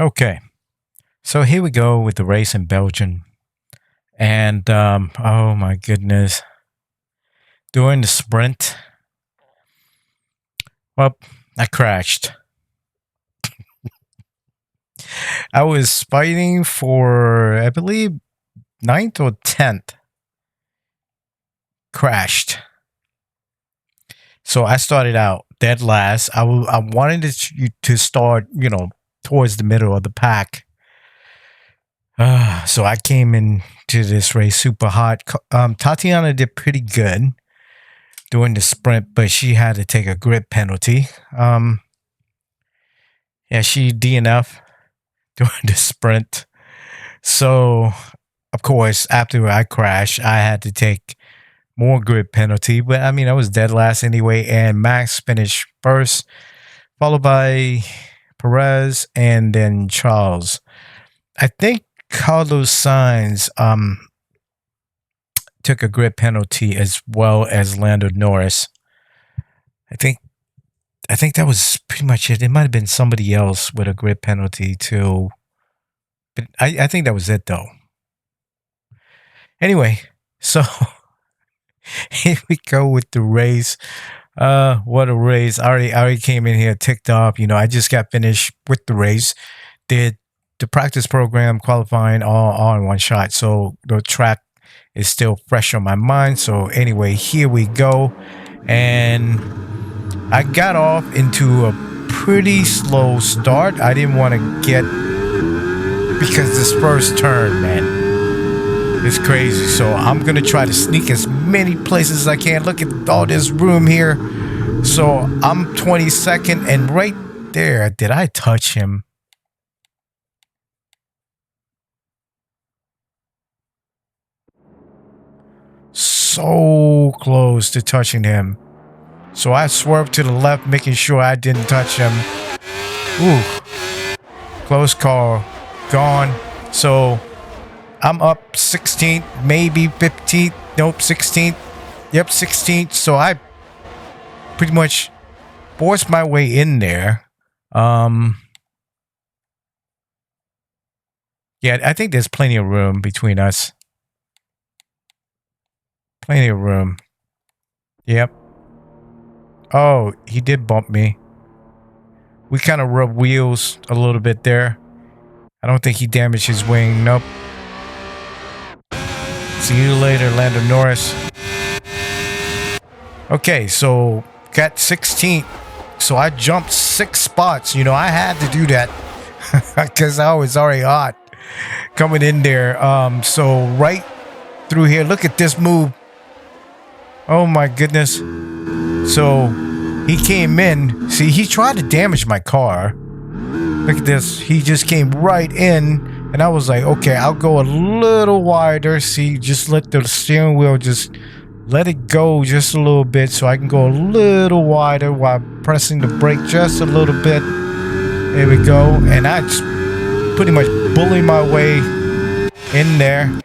Okay, so here we go with the race in Belgium. And oh my goodness, during the sprint, well, I crashed. I was fighting for, I believe, ninth or 10th, crashed. So I started out dead last. I wanted to start, towards the middle of the pack. So I came into this race super hot. Tatiana did pretty good during the sprint, but she had to take a grid penalty. Yeah, she DNF during the sprint. So, of course, after I crashed, I had to take more grid penalty. But I mean, I was dead last anyway, and Max finished first, followed by Perez and then Charles. I think Carlos Sainz took a grid penalty as well as Lando Norris. I think I think that was pretty much it. It might have been somebody else with a grid penalty too. But I think that was it though. Anyway, so here we go with the race. What a race. I already came in here ticked off. I just got finished with the race. Did the practice program qualifying all in one shot. So the track is still fresh on my mind. So anyway, here we go. And I got off into a pretty slow start. I didn't want to get because this first turn, man, it's crazy. So I'm going to try to sneak as many places as I can. Look at all this room here. So I'm 22nd, and right there, did I touch him? So close to touching him. So I swerved to the left, making sure I didn't touch him. Ooh, close call, gone. So I'm up 16th, maybe 15th. Nope, 16th. Yep, 16th. So I pretty much forced my way in there. Yeah, I think there's plenty of room between us. Plenty of room. Yep. Oh, he did bump me. We kind of rubbed wheels a little bit there. I don't think he damaged his wing. Nope. See you later, Lando Norris. Okay, so got 16th. So I jumped 6 spots. I had to do that because I was already hot coming in there. So right through here, look at this move. Oh my goodness. So he came in. See, he tried to damage my car. Look at this. He just came right in. And I was like, okay, I'll go a little wider. See, just let the steering wheel just let it go just a little bit so I can go a little wider while pressing the brake just a little bit. There we go. And I just pretty much bullied my way in there.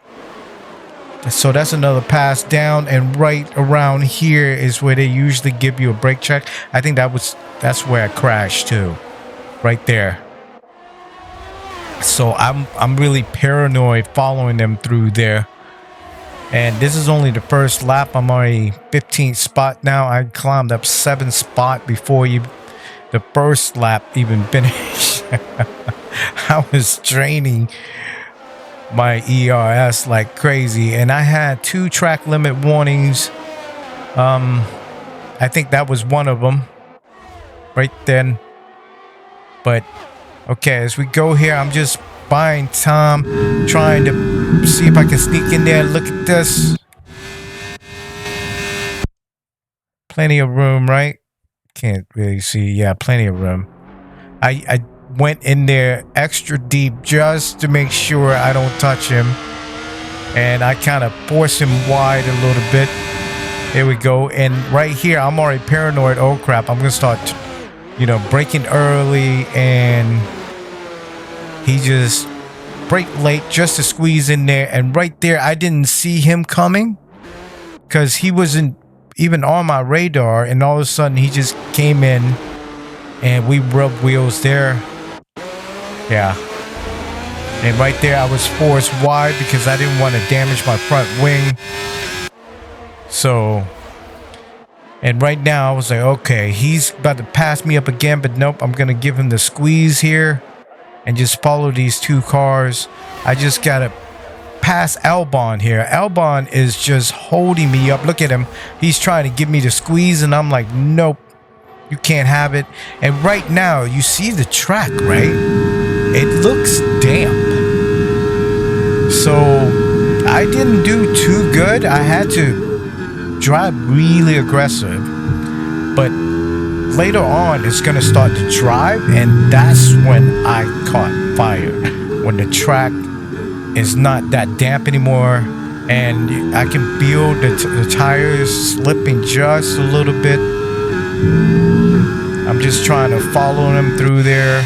So that's another pass down, and right around here is where they usually give you a brake check. I think that's where I crashed too. Right there. So I'm really paranoid following them through there. And this is only the first lap. I'm already 15th spot now. I climbed up 7 spot before the first lap even finished. I was draining my ERS like crazy, and I had 2 track limit warnings. I think that was one of them right then. But okay, as we go here, I'm just buying time, trying to see if I can sneak in there. Look at this. Plenty of room, right? Can't really see. Yeah, plenty of room. I went in there extra deep just to make sure I don't touch him. And I kind of force him wide a little bit. Here we go. And right here, I'm already paranoid. Oh, crap. I'm going to start, braking early. And he just braked late just to squeeze in there. And right there, I didn't see him coming because he wasn't even on my radar. And all of a sudden, he just came in and we rubbed wheels there. Yeah. And right there, I was forced wide because I didn't want to damage my front wing. So, and right now I was like, okay, he's about to pass me up again, but nope, I'm going to give him the squeeze here and just follow these two cars. I just got to pass Albon here. Albon is just holding me up. Look at him. He's trying to give me the squeeze, and I'm like, nope, you can't have it. And right now, you see the track, right? It looks damp. So I didn't do too good. I had to drive really aggressive. But later on, it's going to start to drive, and that's when I caught fire. When the track is not that damp anymore, and I can feel the tires slipping just a little bit. I'm just trying to follow them through there.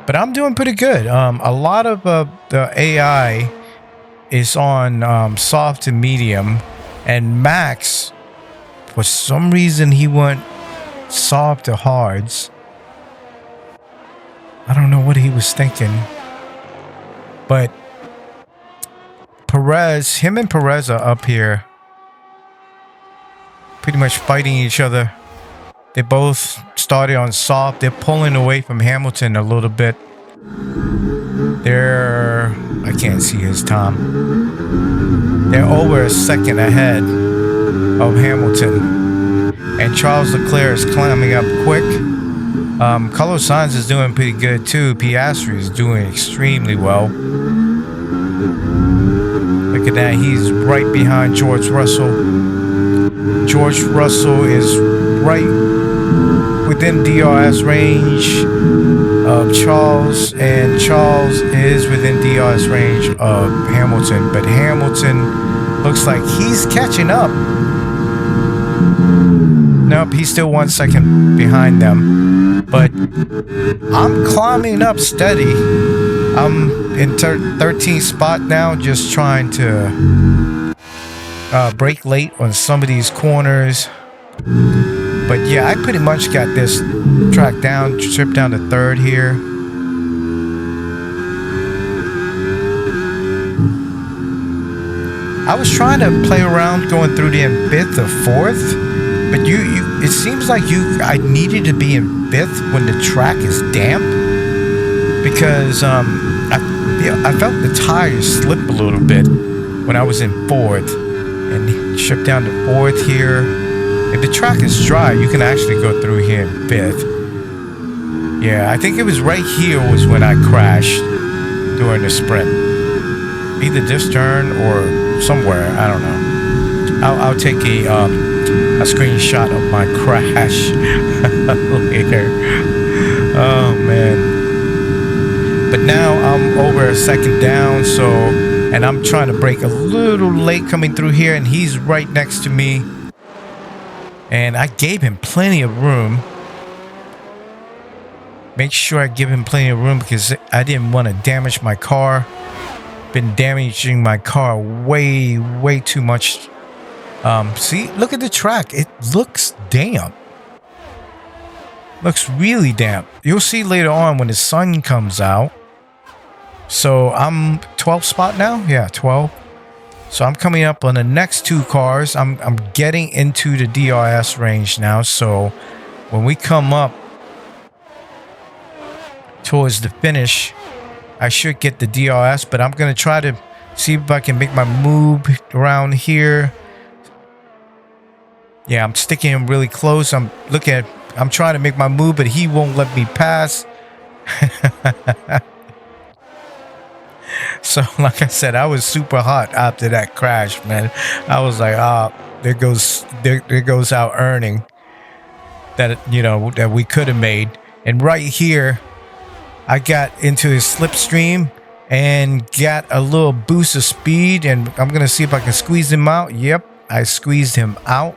But I'm doing pretty good. A lot of the AI is on soft and medium, and Max, for some reason, he went soft to hards. I don't know what he was thinking. But him and Perez are up here, pretty much fighting each other. They both started on soft. They're pulling away from Hamilton a little bit. I can't see his time. They're over a second ahead of Hamilton. And Charles Leclerc is climbing up quick. Carlos Sainz is doing pretty good too. Piastri is doing extremely well. Look at that. He's right behind George Russell. George Russell is right within DRS range of Charles, and Charles is within DRS range of Hamilton, but Hamilton looks like he's catching up. Nope, he's still 1 second behind them, but I'm climbing up steady. I'm in 13th spot now, just trying to brake late on some of these corners. But yeah, I pretty much got this track down, stripped down to third here. I was trying to play around going through the in fifth or fourth, but it seems like I needed to be in fifth when the track is damp, because I felt the tires slip a little bit when I was in fourth, and stripped down to fourth here. If the track is dry, you can actually go through here in fifth. Yeah, I think it was right here was when I crashed during the sprint. Either this turn or somewhere, I don't know. I'll take a screenshot of my crash later. Oh, man. But now I'm over a second down, and I'm trying to brake a little late coming through here, and he's right next to me. And I gave him plenty of room. Make sure I give him plenty of room because I didn't want to damage my car. Been damaging my car way, way too much. See, look at the track. It looks damp. Looks really damp. You'll see later on when the sun comes out. So I'm 12th spot now. Yeah, 12. So I'm coming up on the next two cars. I'm getting into the DRS range now. So when we come up towards the finish, I should get the DRS. But I'm going to try to see if I can make my move around here. Yeah, I'm sticking him really close. I'm trying to make my move, but he won't let me pass. So, like I said, I was super hot after that crash, man. I was like, there goes our earning that we could have made. And right here, I got into his slipstream and got a little boost of speed, and I'm gonna see if I can squeeze him out. Yep, I squeezed him out.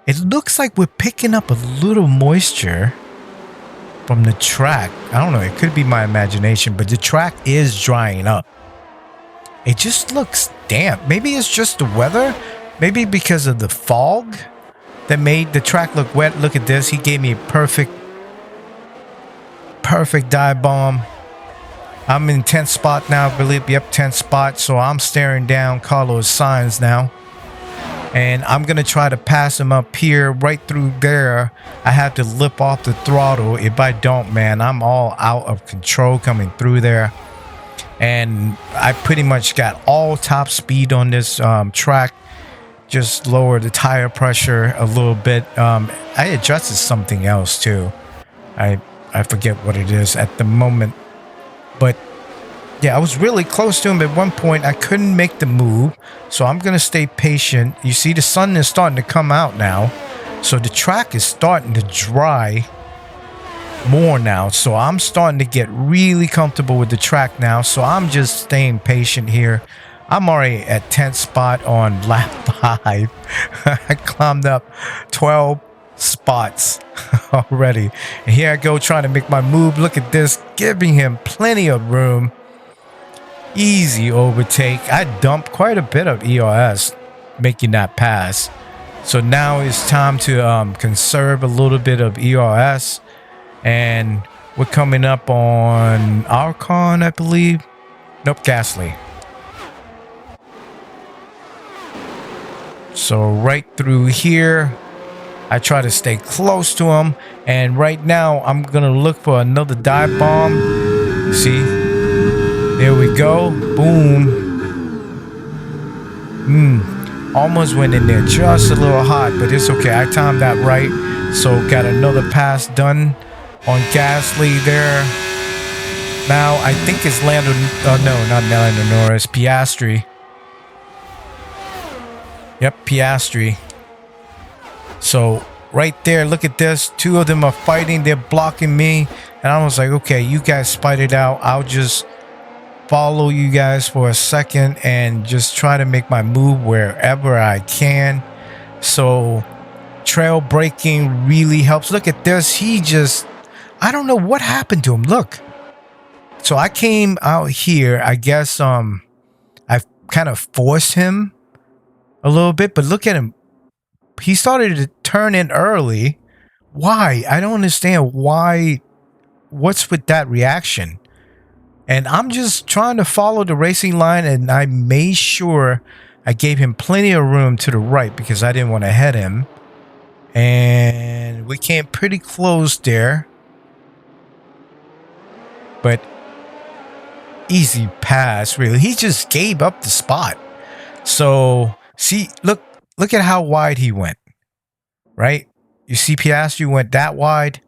It looks like we're picking up a little moisture from the track. I don't know, it could be my imagination, but the track is drying up. It just looks damp. Maybe it's just the weather. Maybe because of the fog that made the track look wet. Look at this. He gave me a perfect perfect dive bomb. I'm in 10th spot now, I believe. Yep, 10th spot. So I'm staring down Carlos Sainz now. And I'm going to try to pass him up here, right through there. I have to lip off the throttle. If I don't, man, I'm all out of control coming through there. And I pretty much got all top speed on this track. Just lower the tire pressure a little bit. I adjusted something else too. I forget what it is at the moment. But yeah, I was really close to him at one point. I couldn't make the move, so I'm going to stay patient. You see, the sun is starting to come out now, so the track is starting to dry more now. So I'm starting to get really comfortable with the track now, so I'm just staying patient here. I'm already at 10th spot on lap 5. I climbed up 12 spots already. And here I go trying to make my move. Look at this, giving him plenty of room. Easy overtake. I dumped quite a bit of ERS making that pass. So now it's time to conserve a little bit of ERS. And we're coming up on Arcon, I believe. Nope, Gasly. So right through here, I try to stay close to him. And right now, I'm going to look for another dive bomb. See? There we go. Boom. Almost went in there just a little hot, but it's okay. I timed that right. So got another pass done on Gasly there. Now, I think it's Lando. No, not Lando Norris. Piastri. Yep, Piastri. So right there, look at this. Two of them are fighting. They're blocking me. And I was like, okay, you guys fight it out. I'll just follow you guys for a second and just try to make my move wherever I can. So trail braking really helps. Look at this. He just, I don't know what happened to him. Look. So I came out here. I guess I kind of forced him a little bit, but look at him. He started to turn in early. Why? I don't understand why. What's with that reaction? And I'm just trying to follow the racing line, and I made sure I gave him plenty of room to the right because I didn't want to head him. And we came pretty close there. But easy pass, really. He just gave up the spot. So, see, look at how wide he went. Right? You see Piastri went that wide.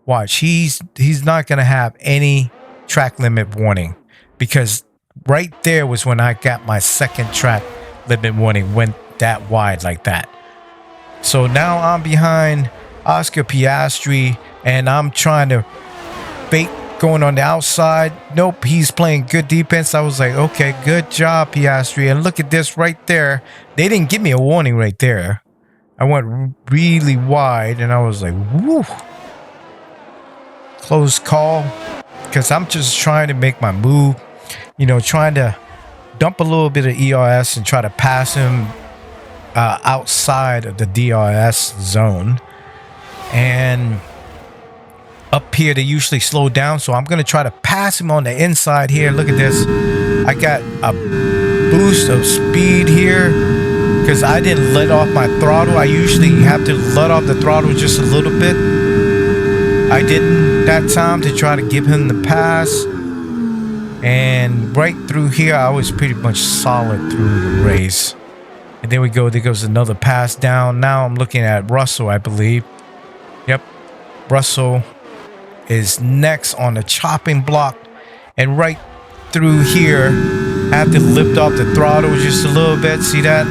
Watch, he's not going to have any track limit warning, because right there was when I got my second track limit warning, went that wide like that. So now I'm behind Oscar Piastri and I'm trying to fake going on the outside. Nope, he's playing good defense. I was like, okay, good job, Piastri. And look at this right there. They didn't give me a warning right there. I went really wide and I was like, woo. Close call. Because I'm just trying to make my move, you know, trying to dump a little bit of ERS and try to pass him outside of the DRS zone. And up here, they usually slow down, so I'm going to try to pass him on the inside here. Look at this. I got a boost of speed here because I didn't let off my throttle. I usually have to let off the throttle just a little bit. I didn't that time to try to give him the pass. And right through here, I was pretty much solid through the race. And there we go. There goes another pass down. Now I'm looking at Russell, I believe. Yep. Russell is next on the chopping block. And right through here, I have to lift off the throttle just a little bit. See that?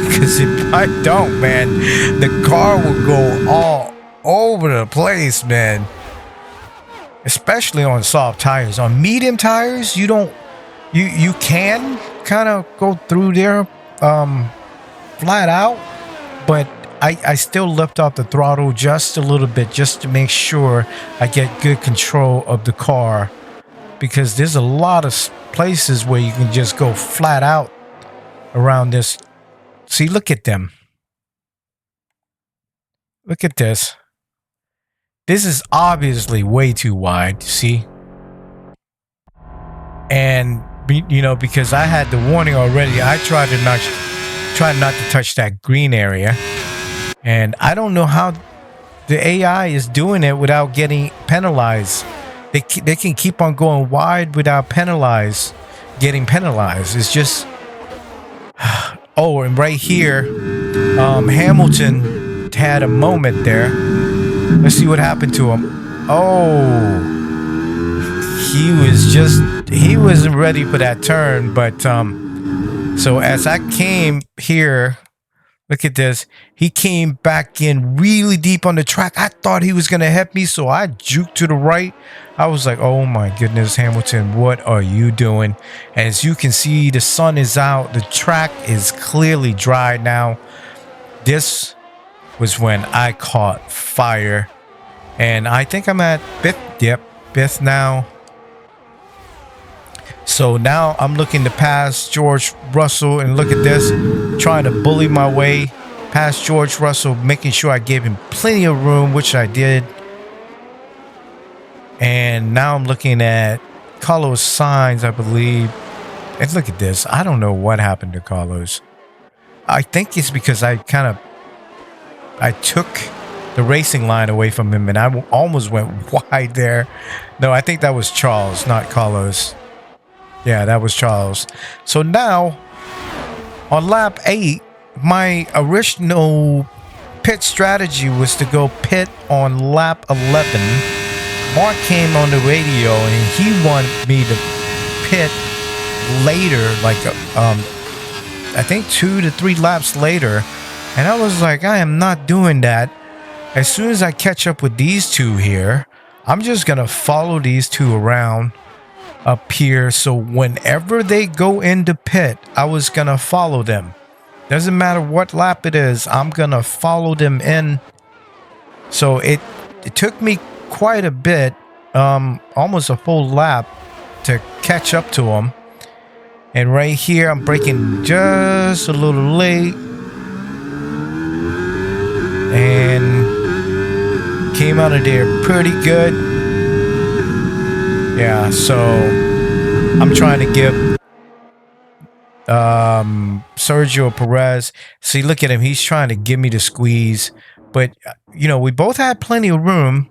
Because if I don't, man, the car will go all over the place, man. Especially on soft tires. On medium tires, you can kind of go through there flat out, but I still lift off the throttle just a little bit just to make sure I get good control of the car, because there's a lot of places where you can just go flat out around this. See, look at them. Look at this. This is obviously way too wide, see? And because I had the warning already, I try not to touch that green area. And I don't know how the AI is doing it without getting penalized. They can keep on going wide without getting penalized. It's just oh, and right here, Hamilton had a moment there. Let's see what happened to him. Oh, he wasn't ready for that turn, but so as I came here, look at this. He came back in really deep on the track. I thought he was going to hit me, so I juked to the right. I was like, oh my goodness, Hamilton, what are you doing? And as you can see, the sun is out. The track is clearly dry now. This was when I caught fire. And I think I'm at fifth. Yep, fifth now. So now I'm looking to pass George Russell, and look at this, trying to bully my way past George Russell, making sure I gave him plenty of room, which I did. And now I'm looking at Carlos Sainz, I believe. And look at this. I don't know what happened to Carlos. I think it's because I took the racing line away from him, and I almost went wide there. No, I think that was Charles, not Carlos. Yeah, that was Charles. So now, on lap 8, my original pit strategy was to go pit on lap 11. Mark came on the radio and he wanted me to pit later, like I think 2 to 3 laps later. And I was like, I am not doing that. As soon as I catch up with these two here, I'm just going to follow these two around up here, so whenever they go into pit, I was gonna follow them. Doesn't matter what lap it is, I'm gonna follow them in. So it took me quite a bit, almost a full lap to catch up to them. And right here, I'm braking just a little late and came out of there pretty good. Yeah, so I'm trying to give Sergio Perez. See, look at him. He's trying to give me the squeeze. But, we both had plenty of room.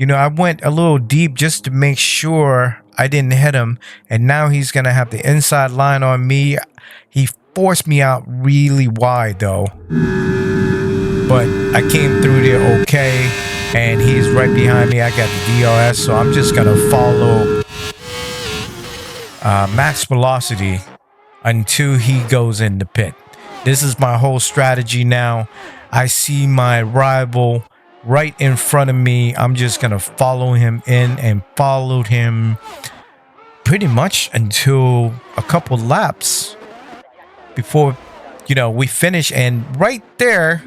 I went a little deep just to make sure I didn't hit him. And now he's going to have the inside line on me. He forced me out really wide, though. But I came through there okay. And he's right behind me. I got the DRS, so I'm just going to follow max velocity until he goes in the pit. This is my whole strategy now. I see my rival right in front of me. I'm just going to follow him in and followed him pretty much until a couple laps before, we finish. And right there,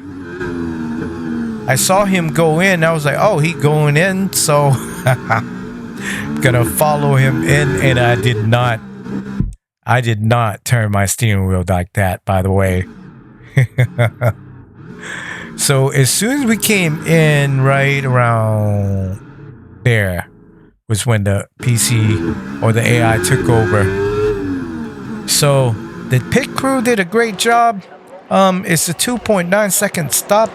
I saw him go in. I was like, oh, he going in. So gonna follow him in. And I did not turn my steering wheel like that, by the way. So as soon as we came in right around there was when the PC or the AI took over. So the pit crew did a great job. It's a 2.9 second stop.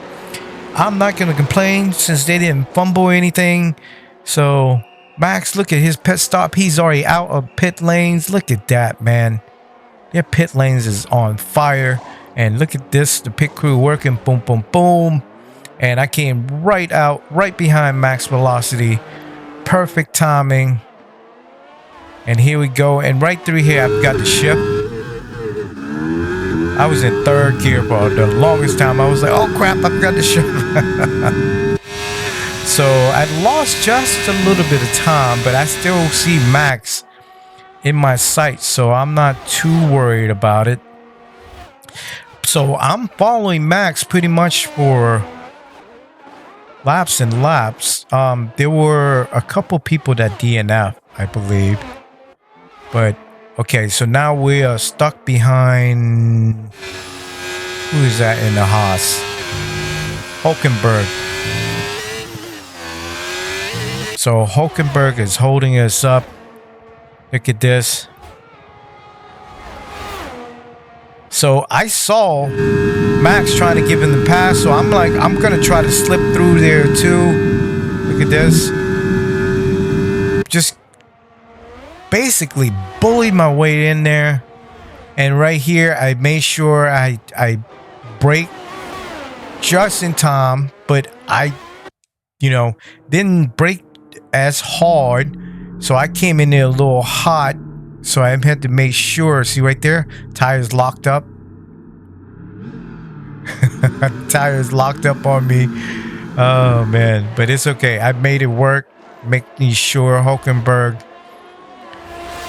I'm not going to complain since they didn't fumble anything. So, Max, look at his pit stop. He's already out of pit lanes. Look at that, man. Their pit lanes is on fire. And look at this, the pit crew working. Boom, boom, boom. And I came right behind max velocity. Perfect timing. And here we go. And right through here, I've got the shift. I was in third gear for the longest time. I was like, oh crap, I've got the shift. So I lost just a little bit of time, but I still see Max in my sights, so I'm not too worried about it. So I'm following Max pretty much for laps and laps. There were a couple people that DNF, I believe. But okay, so now we are stuck behind. Who is that in the Haas? Hulkenberg. So Hulkenberg is holding us up. Look at this. So I saw Max trying to give him the pass. So I'm like, I'm going to try to slip through there too. Look at this. Just basically bullied my way in there. And right here, I made sure I brake just in time. But I, didn't brake as hard. So I came in there a little hot. So I had to make sure. See right there? Tires locked up. Tires locked up on me. Oh, man. But it's okay. I made it work. Making sure Hulkenberg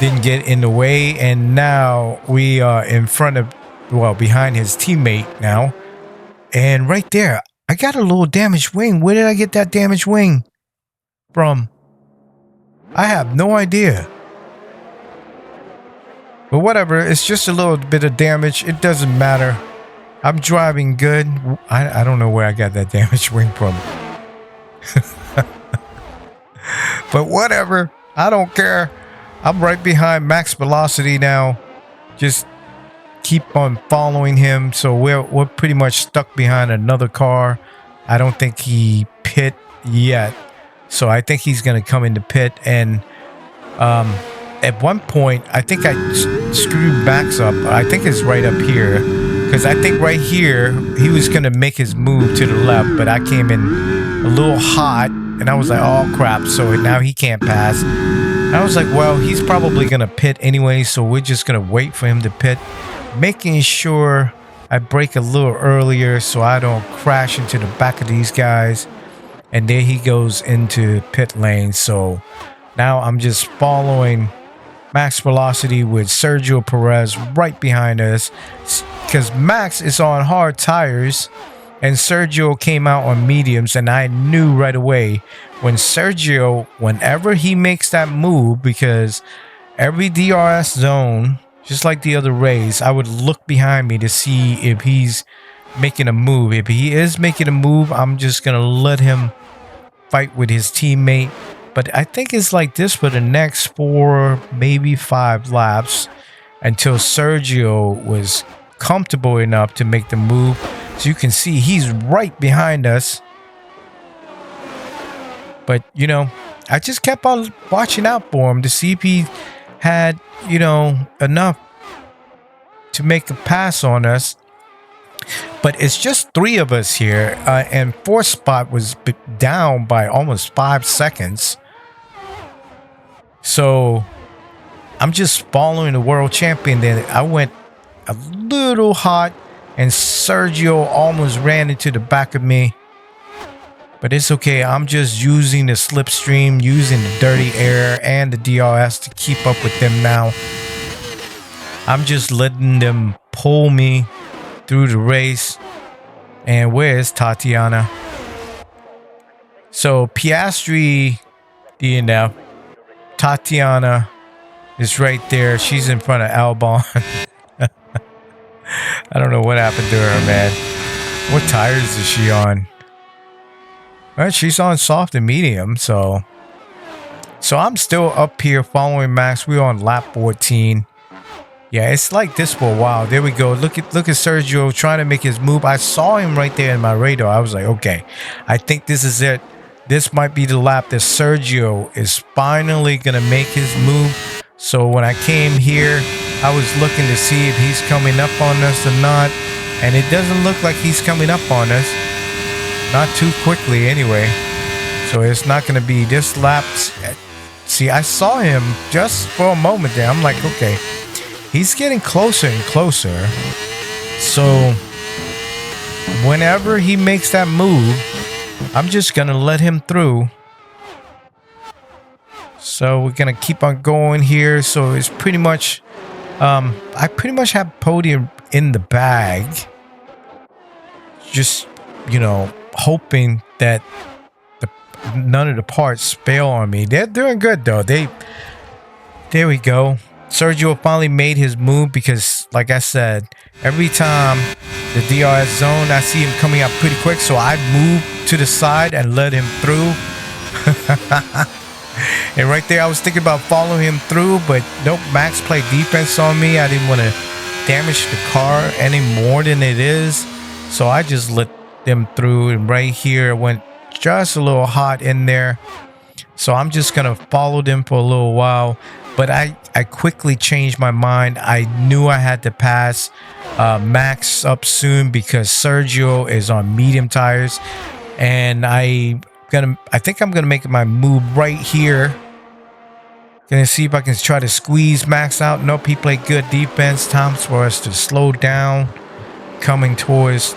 didn't get in the way. And now we are in front of, behind his teammate now. And right there, I got a little damaged wing. Where did I get that damaged wing from? I have no idea. But whatever, it's just a little bit of damage. It doesn't matter. I'm driving good. I don't know where I got that damaged wing from. But whatever. I don't care. I'm right behind max velocity now. Just keep on following him. So we're pretty much stuck behind another car. I don't think he pit yet. So I think he's going to come into pit. And at one point, I think I screwed Max up. I think it's right up here. Because I think right here, he was going to make his move to the left. But I came in a little hot. And I was like, oh, crap. So now he can't pass. And I was like, well, he's probably going to pit anyway. So we're just going to wait for him to pit. Making sure I brake a little earlier so I don't crash into the back of these guys. And there he goes into pit lane. So now I'm just following max velocity with Sergio Perez right behind us. Because Max is on hard tires. And Sergio came out on mediums. And I knew right away when Sergio, whenever he makes that move, because every DRS zone, just like the other race, I would look behind me to see if he's making a move. If he is making a move, I'm just going to let him fight with his teammate. But I think it's like this for the next 4, maybe 5 laps until Sergio was comfortable enough to make the move. So you can see he's right behind us. But, I just kept on watching out for him to see if he had, enough to make a pass on us. But it's just 3 of us here. And 4th spot was down by almost 5 seconds. So I'm just following the world champion. Then I went a little hot. And Sergio almost ran into the back of me. But it's okay. I'm just using the slipstream, using the dirty air and the DRS to keep up with them now. I'm just letting them pull me through the race. And where's Tatiana? So Piastri DNF. Tatiana is right there. She's in front of Albon. I don't know what happened to her, man. What tires is she on? Well, she's on soft and medium, so I'm still up here following Max. We're on lap 14. Yeah, it's like this for a while. There we go. Look at Sergio trying to make his move. I saw him right there in my radar. I was like, okay, I think this is it. This might be the lap that Sergio is finally going to make his move. So when I came here, I was looking to see if he's coming up on us or not. And it doesn't look like he's coming up on us. Not too quickly anyway. So it's not going to be this lap. See, I saw him just for a moment there. I'm like, okay, he's getting closer and closer. So whenever he makes that move, I'm just going to let him through. So we're going to keep on going here. So it's pretty much, I pretty much have podium in the bag. Just, hoping that none of the parts fail on me. They're doing good though. There we go. Sergio finally made his move because, like I said, every time the DRS zone, I see him coming up pretty quick. So I move to the side and let him through. And right there, I was thinking about following him through, but nope, Max played defense on me. I didn't want to damage the car any more than it is. So I just let them through, and right here it went just a little hot in there. So I'm just going to follow them for a little while. But I quickly changed my mind. I knew I had to pass Max up soon because Sergio is on medium tires. And I think I'm gonna make my move right here. Gonna see if I can try to squeeze Max out. Nope, he played good defense. Time for us to slow down, coming towards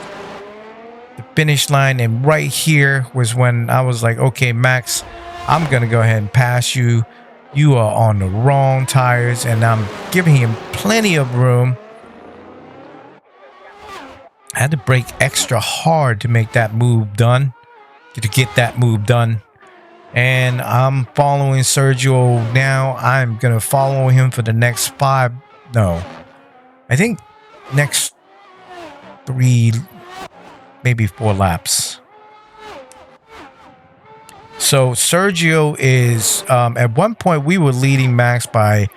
the finish line. And right here was when I was like, okay, Max, I'm gonna go ahead and pass you. You are on the wrong tires, and I'm giving him plenty of room. I had to brake extra hard to make that move done. To get that move done. And I'm following Sergio now. I'm gonna follow him for the next I think next 3, maybe 4 laps. So Sergio is at one point we were leading Max by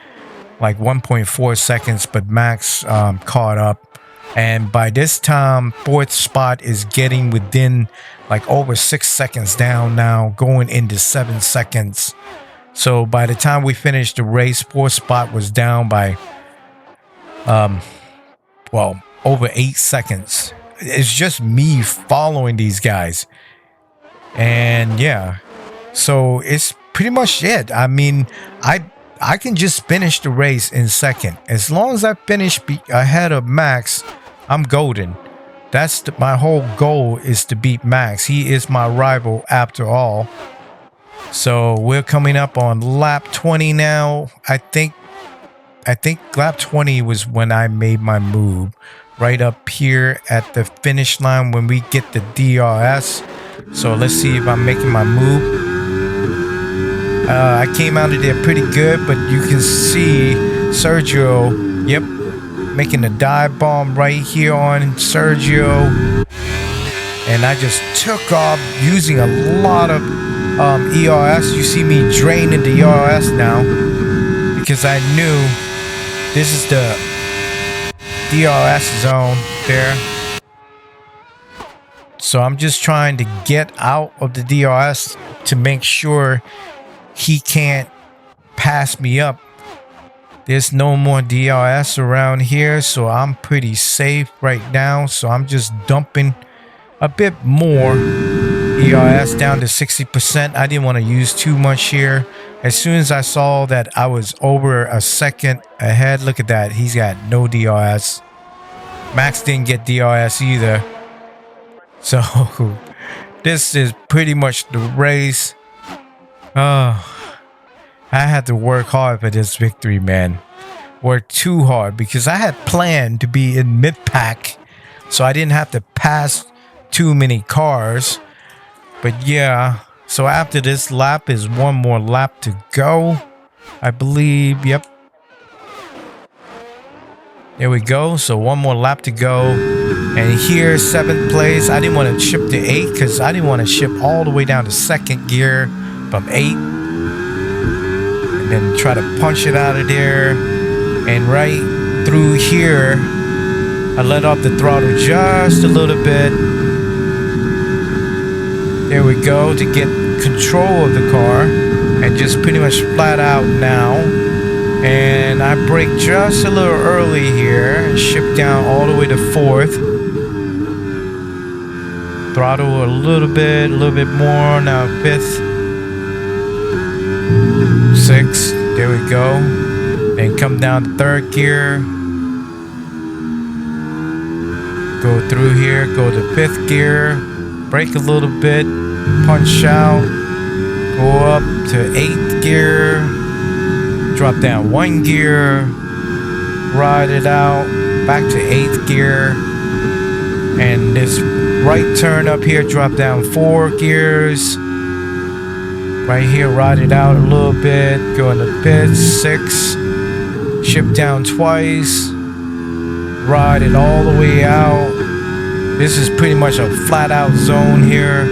like 1.4 seconds, but Max caught up. And by this time, 4th spot is getting within like over 6 seconds down now, going into 7 seconds. So by the time we finished the race, 4th spot was down by, over 8 seconds. It's just me following these guys. And yeah, so it's pretty much it. I mean, I can just finish the race in second. As long as I finish ahead of Max, I'm golden. That's my whole goal, is to beat Max. He is my rival after all. So we're coming up on lap 20 now. I think lap 20 was when I made my move. Right up here at the finish line when we get the DRS. So let's see if I'm making my move. I came out of there pretty good, but you can see Sergio, yep, making a dive bomb right here on Sergio. And I just took off using a lot of ERS. You see me draining the ERS now because I knew this is the DRS zone there. So I'm just trying to get out of the DRS to make sure he can't pass me up. There's no more DRS around here, so I'm pretty safe right now. So I'm just dumping a bit more ERS down to 60%. I didn't want to use too much here. As soon as I saw that I was over a second ahead, look at that. He's got no DRS. Max didn't get DRS either. So this is pretty much the race. I had to work hard for this victory, man. Work too hard because I had planned to be in mid-pack, so I didn't have to pass too many cars. But yeah, so after this lap is one more lap to go, I believe. Yep. There we go. So one more lap to go. And here, 7th place. I didn't want to ship to 8 because I didn't want to ship all the way down to 2nd gear from 8. And then try to punch it out of there. And right through here, I let off the throttle just a little bit. There we go, to get control of the car. And just pretty much flat out now. And I brake just a little early here and shipped down all the way to 4th. Throttle a little bit more. Now 5th. 6th. There we go. And come down to 3rd gear. Go through here. Go to 5th gear. Brake a little bit. Punch out. Go up to 8th gear. Drop down 1 gear. Ride it out. Back to 8th gear. And this right turn up here. Drop down 4 gears. Right here, ride it out a little bit. Go into 5th, 6th. Ship down twice. Ride it all the way out. This is pretty much a flat out zone here.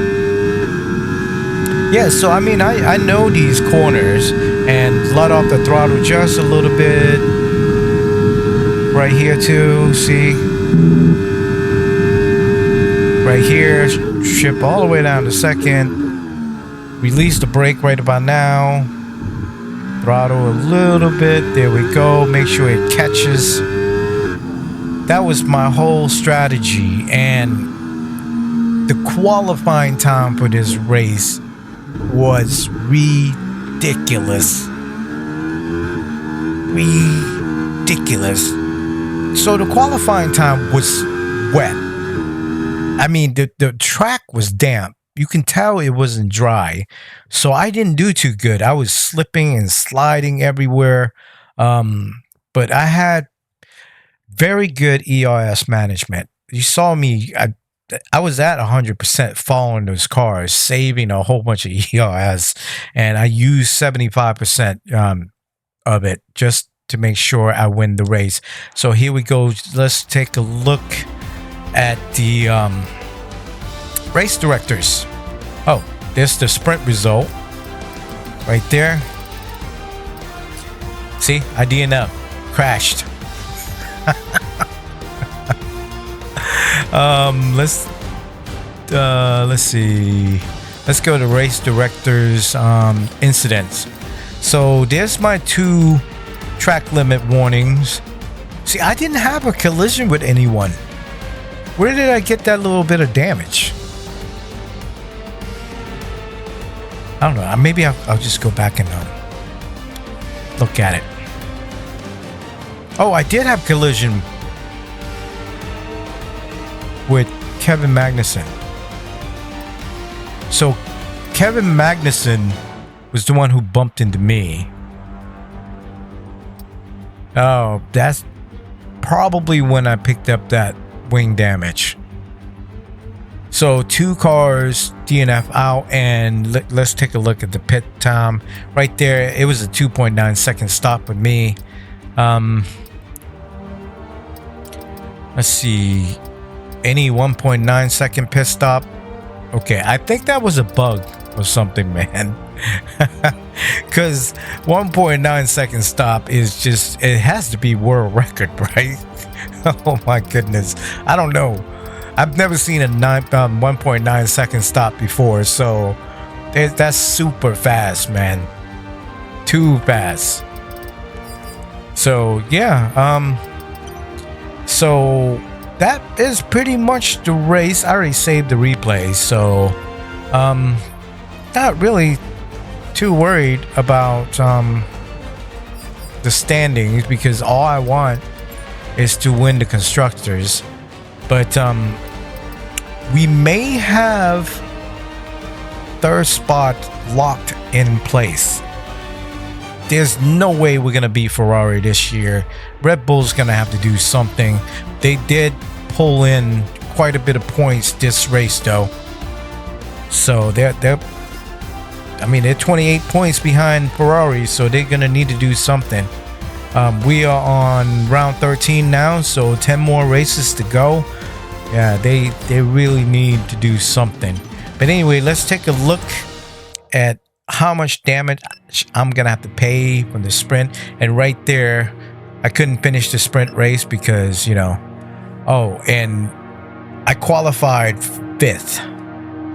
Yeah, so I mean, I know these corners and let off the throttle just a little bit right here too. See, right here, ship all the way down to second. Release the brake right about now. Throttle a little bit. There we go. Make sure it catches. That was my whole strategy, and the qualifying time for this race was ridiculous. Ridiculous. So the qualifying time was wet. I mean, the track was damp. You can tell it wasn't dry. So I didn't do too good. I was slipping and sliding everywhere. But I had very good ERS management. You saw me, I was at 100% following those cars, saving a whole bunch of ERS, and I used 75% of it just to make sure I win the race. So here we go. Let's take a look at the race directors. Oh, there's the sprint result right there. See, I DNF, crashed. Let's see. Let's go to race directors incidents. So there's my 2 track limit warnings. See, I didn't have a collision with anyone. Where did I get that little bit of damage? I don't know. Maybe I'll just go back and look at it. Oh, I did have collision with Kevin Magnussen. So Kevin Magnussen was the one who bumped into me. Oh, that's probably when I picked up that wing damage. So 2 cars DNF out, and let's take a look at the pit time. Right there, it was a 2.9 second stop with me. Let's see. Any 1.9 second pit stop. Okay, I think that was a bug or something, man. Because 1.9 second stop is just, it has to be world record, right? Oh my goodness. I don't know. I've never seen a 1.9 second stop before, so that's super fast, man. Too fast. So yeah, so that is pretty much the race. I already saved the replay, so not really too worried about the standings, because all I want is to win the constructors. But we may have 3rd spot locked in place. There's no way we're gonna beat Ferrari this year. Red Bull's gonna have to do something. They did pull in quite a bit of points this race, though. So they're 28 points behind Ferrari, so they're gonna need to do something. We are on round 13 now, so 10 more races to go. Yeah, they really need to do something. But anyway, let's take a look at how much damage I'm gonna have to pay from the sprint. And right there, I couldn't finish the sprint race because, you know, oh, and I qualified 5th,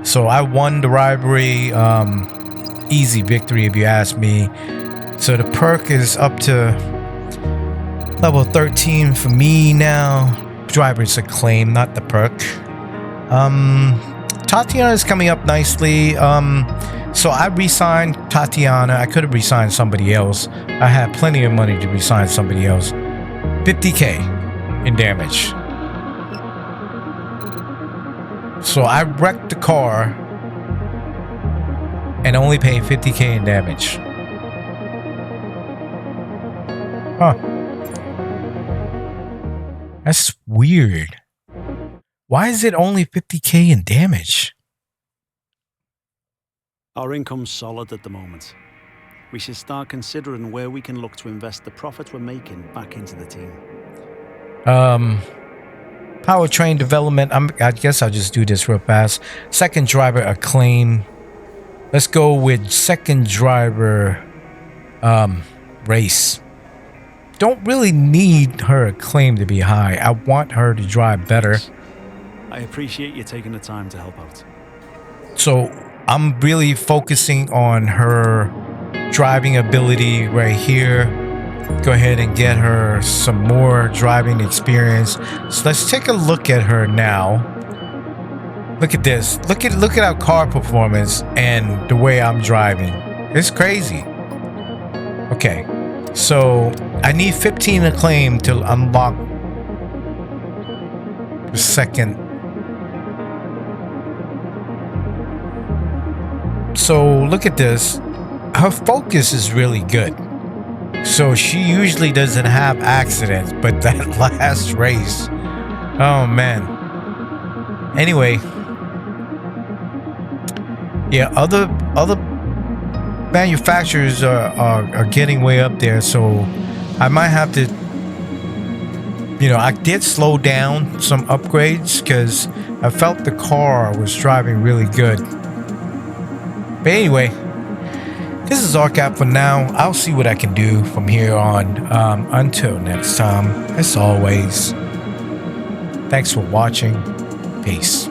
so I won the rivalry. Easy victory if you ask me. So the perk is up to level 13 for me now. Driver's acclaim, not the perk. Tatiana is coming up nicely. So I re-signed Tatiana. I could have re-signed somebody else. I had plenty of money to re-sign somebody else. 50k in damage. So I wrecked the car and only paid 50k in damage. Huh. That's weird. Why is it only 50k in damage? Our income's solid at the moment. We should start considering where we can look to invest the profits we're making back into the team. Powertrain development. I guess I'll just do this real fast. Second driver acclaim. Let's go with second driver race. Don't really need her claim to be high. I want her to drive better. I appreciate you taking the time to help out. So I'm really focusing on her driving ability right here. Go ahead and get her some more driving experience. So let's take a look at her now. Look at this. Look at our car performance and the way I'm driving. It's crazy. Okay. So I need 15 acclaim to unlock the second. So look at this. Her focus is really good. So she usually doesn't have accidents, but that last race, oh man. Anyway, yeah, other manufacturers are getting way up there, so I might have to, I did slow down some upgrades because I felt the car was driving really good. But anyway, this is ArcApp for now. I'll see what I can do from here on. Until next time, as always, thanks for watching. Peace.